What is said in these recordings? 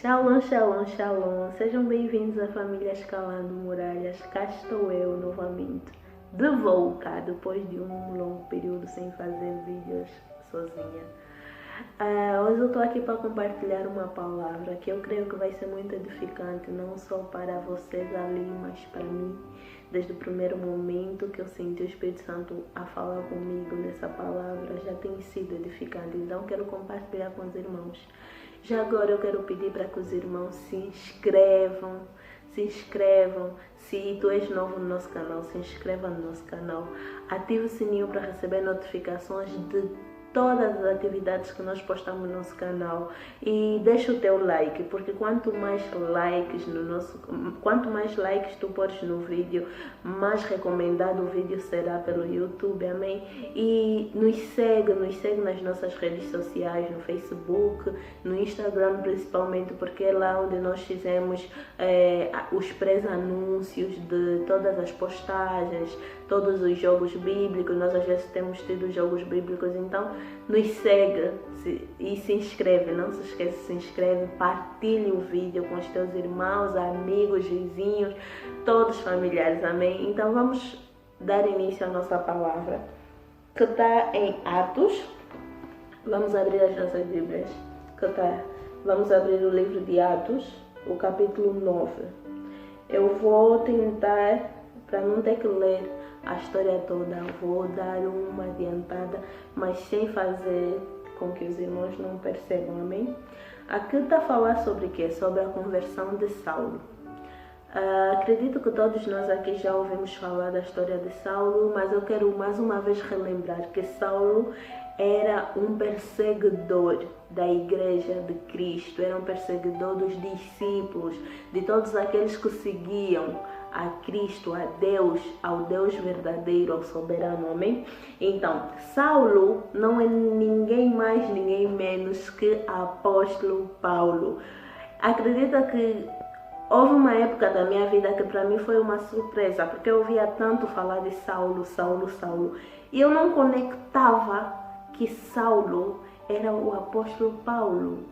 Shalom, shalom, shalom. Sejam bem-vindos à família Escalando Muralhas. Cá estou eu novamente, de volta, depois de um longo período sem fazer vídeos sozinha. Hoje eu estou aqui para compartilhar uma palavra que eu creio que vai ser muito edificante, não só para vocês ali, mas para mim. Desde o primeiro momento que eu senti o Espírito Santo a falar comigo nessa palavra, já tem sido edificante. Então quero compartilhar com os irmãos. Já agora eu quero pedir para que os irmãos se inscrevam. Se tu és novo no nosso canal, se inscreva no nosso canal. Ative o sininho para receber notificações de todas as atividades que nós postamos no nosso canal e deixa o teu like, porque quanto mais likes tu pôres no vídeo, mais recomendado o vídeo será pelo YouTube, amém? E nos segue nas nossas redes sociais, no Facebook, no Instagram principalmente, porque é lá onde nós fizemos os pré-anúncios de todas as postagens, todos os jogos bíblicos. Nós às vezes temos tido jogos bíblicos, então nos segue e se inscreve, não se esqueça, se inscreve, partilhe o vídeo com os teus irmãos, amigos, vizinhos, todos familiares, amém? Então vamos dar início à nossa palavra, que está em Atos. Vamos abrir as nossas Bíblias, vamos abrir o livro de Atos, o capítulo 9. Eu vou tentar, para não ter que ler a história toda, vou dar uma adiantada, mas sem fazer com que os irmãos não percebam, amém? Aqui está a falar sobre o quê? Sobre a conversão de Saulo. Acredito que todos nós aqui já ouvimos falar da história de Saulo, mas eu quero mais uma vez relembrar que Saulo era um perseguidor da igreja de Cristo, era um perseguidor dos discípulos, de todos aqueles que seguiam a Cristo, a Deus, ao Deus verdadeiro, ao soberano, amém? Então, Saulo não é ninguém mais, ninguém menos que apóstolo Paulo. Acredita que houve uma época da minha vida que para mim foi uma surpresa, porque eu ouvia tanto falar de Saulo, e eu não conectava que Saulo era o apóstolo Paulo,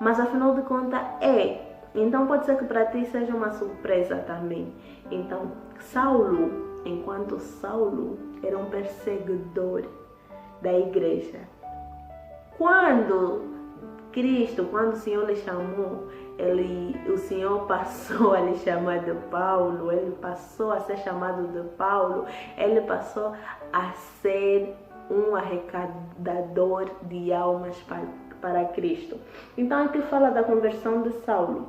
mas afinal de contas é. Então pode ser que para ti seja uma surpresa também. Então Saulo, enquanto Saulo era um perseguidor da igreja, quando o Senhor lhe chamou, o Senhor passou a lhe chamar de Paulo, ele passou a ser chamado de Paulo, ele passou a ser um arrecadador de almas para Cristo. Então aqui fala da conversão de Saulo.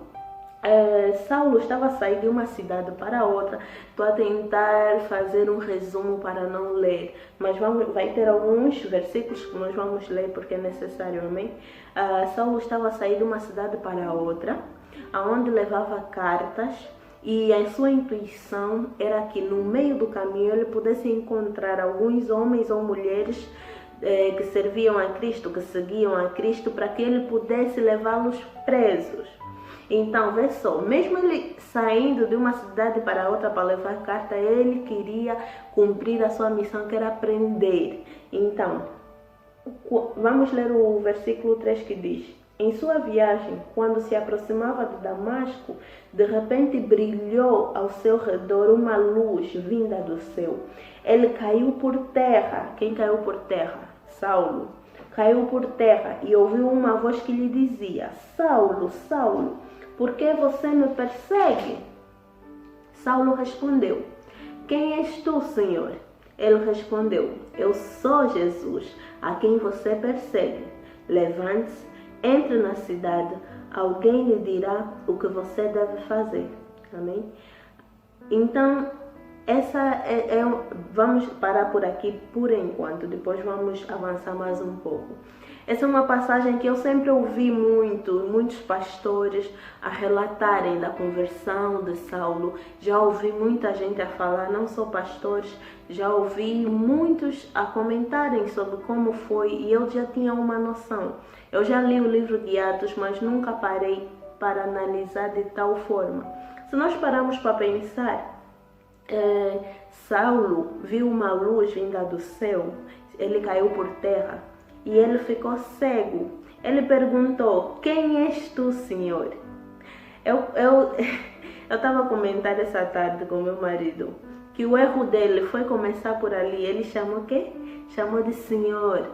Saulo estava a sair de uma cidade para outra. Estou a tentar fazer um resumo para não ler, mas vai ter alguns versículos que nós vamos ler porque é necessário, amém? Saulo estava a sair de uma cidade para outra, aonde levava cartas, e a sua intuição era que no meio do caminho ele pudesse encontrar alguns homens ou mulheres que serviam a Cristo, que seguiam a Cristo, para que ele pudesse levá-los presos. Então, vê só, mesmo ele saindo de uma cidade para outra para levar carta, ele queria cumprir a sua missão, que era prender. Então, vamos ler o versículo 3 que diz: em sua viagem, quando se aproximava de Damasco, de repente brilhou ao seu redor uma luz vinda do céu. Ele caiu por terra. Quem caiu por terra? Saulo. Caiu por terra e ouviu uma voz que lhe dizia: Saulo, Saulo, por que você me persegue? Saulo respondeu: quem és tu, Senhor? Ele respondeu: eu sou Jesus, a quem você persegue. Levante-se, entre na cidade, alguém lhe dirá o que você deve fazer. Amém? Então, vamos parar por aqui por enquanto, depois vamos avançar mais um pouco. Essa é uma passagem que eu sempre ouvi muitos pastores a relatarem da conversão de Saulo. Já ouvi muita gente a falar, não só pastores, já ouvi muitos a comentarem sobre como foi, e eu já tinha uma noção. Eu já li o livro de Atos, mas nunca parei para analisar de tal forma. Se nós pararmos para pensar, Saulo viu uma luz vinda do céu, ele caiu por terra e ele ficou cego. Ele perguntou: quem és tu, Senhor? Eu eu estava comentando essa tarde com meu marido que o erro dele foi começar por ali. Ele chamou o quê? Chamou de senhor.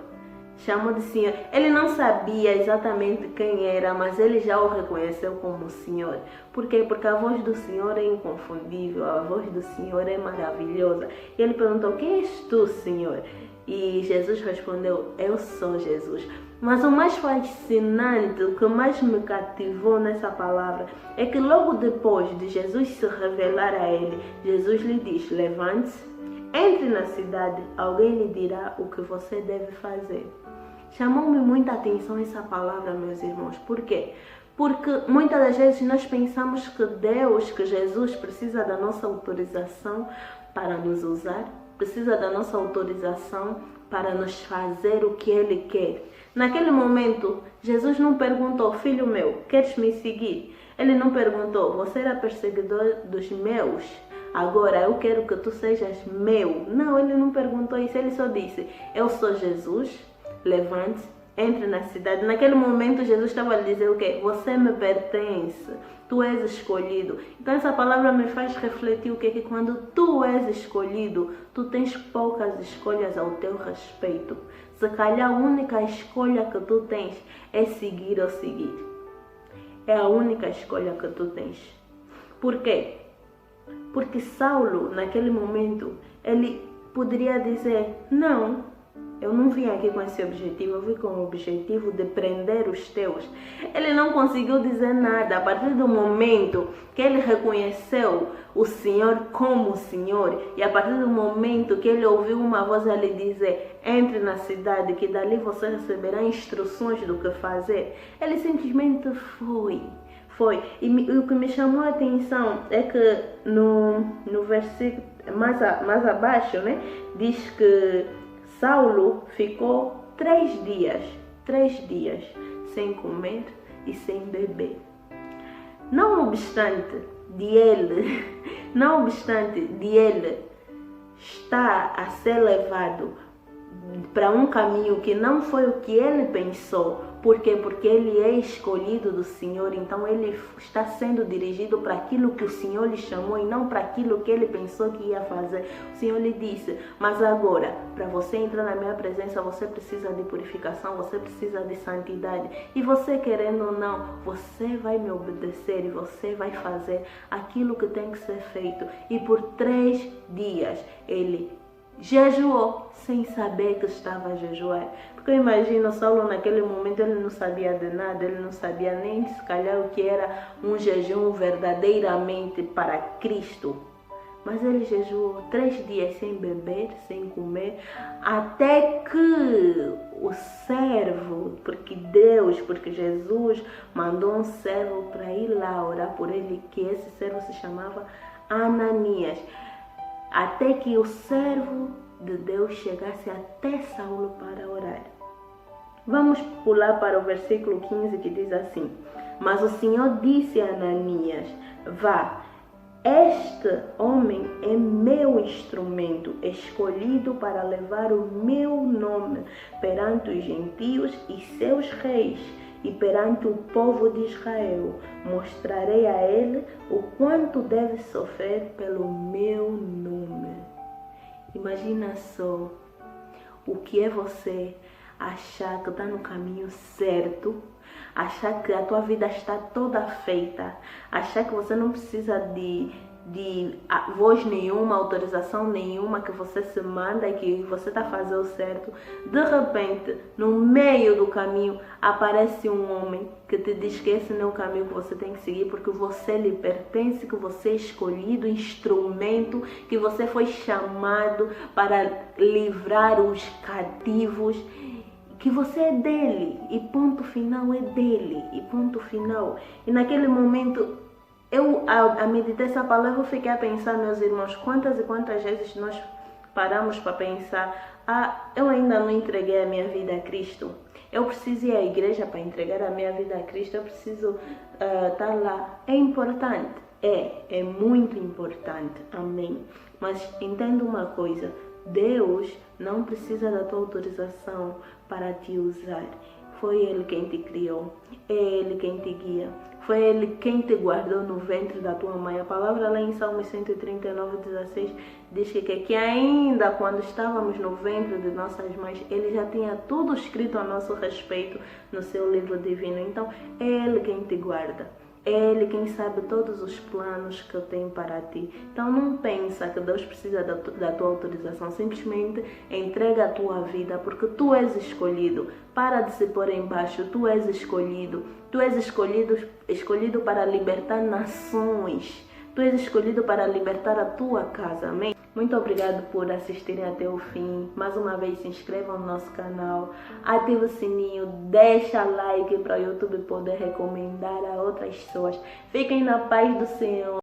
Chamou de senhor. Ele não sabia exatamente quem era, mas ele já o reconheceu como senhor. Por quê? Porque a voz do Senhor é inconfundível, a voz do Senhor é maravilhosa. E ele perguntou: quem és tu, Senhor? E Jesus respondeu: eu sou Jesus. Mas o mais fascinante, o que mais me cativou nessa palavra, é que logo depois de Jesus se revelar a ele, Jesus lhe diz: levante-se, entre na cidade, alguém lhe dirá o que você deve fazer. Chamou-me muita atenção essa palavra, meus irmãos. Por quê? Porque muitas das vezes nós pensamos que Deus, que Jesus precisa da nossa autorização para nos usar, precisa da nossa autorização para nos fazer o que Ele quer. Naquele momento, Jesus não perguntou: filho meu, queres me seguir? Ele não perguntou: você era perseguidor dos meus? Agora eu quero que tu sejas meu. Não, ele não perguntou isso. Ele só disse: eu sou Jesus, levante, entre na cidade. Naquele momento Jesus estava a dizer o quê? Você me pertence, tu és escolhido. Então essa palavra me faz refletir o quê? Que quando tu és escolhido, tu tens poucas escolhas ao teu respeito. Se calhar a única escolha que tu tens é seguir ou seguir. É a única escolha que tu tens. Por quê? Porque Saulo, naquele momento, ele poderia dizer: não, eu não vim aqui com esse objetivo, eu vim com o objetivo de prender os teus. Ele não conseguiu dizer nada. A partir do momento que ele reconheceu o Senhor como Senhor, e a partir do momento que ele ouviu uma voz a lhe dizer: entre na cidade, que dali você receberá instruções do que fazer, ele simplesmente foi. E o que me chamou a atenção é que no versículo mais abaixo, né, diz que Saulo ficou 3 dias sem comer e sem beber. Não obstante de ele estar a ser levado para um caminho que não foi o que ele pensou. Por quê? Porque ele é escolhido do Senhor, então ele está sendo dirigido para aquilo que o Senhor lhe chamou e não para aquilo que ele pensou que ia fazer. O Senhor lhe disse: mas agora, para você entrar na minha presença, você precisa de purificação, você precisa de santidade. E você, querendo ou não, você vai me obedecer e você vai fazer aquilo que tem que ser feito. E por 3 dias ele jejuou sem saber que estava a jejuar. Porque eu imagino Saulo naquele momento, ele não sabia de nada, ele não sabia nem se calhar o que era um jejum verdadeiramente para Cristo. Mas ele jejuou 3 dias sem beber, sem comer, até que o servo, porque Jesus mandou um servo para ir lá orar por ele, que esse servo se chamava Ananias. Até que o servo de Deus chegasse até Saulo para orar. Vamos pular para o versículo 15, que diz assim: mas o Senhor disse a Ananias: vá, este homem é meu instrumento, escolhido para levar o meu nome perante os gentios e seus reis, e perante o povo de Israel. Mostrarei a ele o quanto deve sofrer pelo meu nome. Imagina só o que é você achar que está no caminho certo, achar que a tua vida está toda feita, achar que você não precisa de voz nenhuma, autorização nenhuma, que você se manda e que você está fazendo o certo. De repente, no meio do caminho, aparece um homem que te diz que esse não é o caminho que você tem que seguir, porque você lhe pertence, que você é escolhido, instrumento, que você foi chamado para livrar os cativos, que você é dele, e ponto final, é dele, e ponto final. E naquele momento, eu, a meditar essa palavra, eu fiquei a pensar, meus irmãos, quantas e quantas vezes nós paramos para pensar: eu ainda não entreguei a minha vida a Cristo, eu preciso ir à igreja para entregar a minha vida a Cristo, eu preciso estar lá. É importante, é muito importante, amém. Mas entenda uma coisa: Deus não precisa da tua autorização para te usar. Foi Ele quem te criou, é Ele quem te guia. Foi Ele quem te guardou no ventre da tua mãe. A palavra lá em Salmos 139:16 diz que ainda quando estávamos no ventre de nossas mães, Ele já tinha tudo escrito a nosso respeito no seu livro divino. Então, é Ele quem te guarda. É Ele quem sabe todos os planos que eu tenho para ti. Então não pensa que Deus precisa da tua autorização. Simplesmente entrega a tua vida, porque tu és escolhido. Para de se pôr embaixo. Tu és escolhido. Tu és escolhido para libertar nações. Tu és escolhido para libertar a tua casa. Amém? Muito obrigado por assistirem até o fim. Mais uma vez, se inscrevam no nosso canal, ative o sininho, deixa like para o YouTube poder recomendar a outras pessoas. Fiquem na paz do Senhor.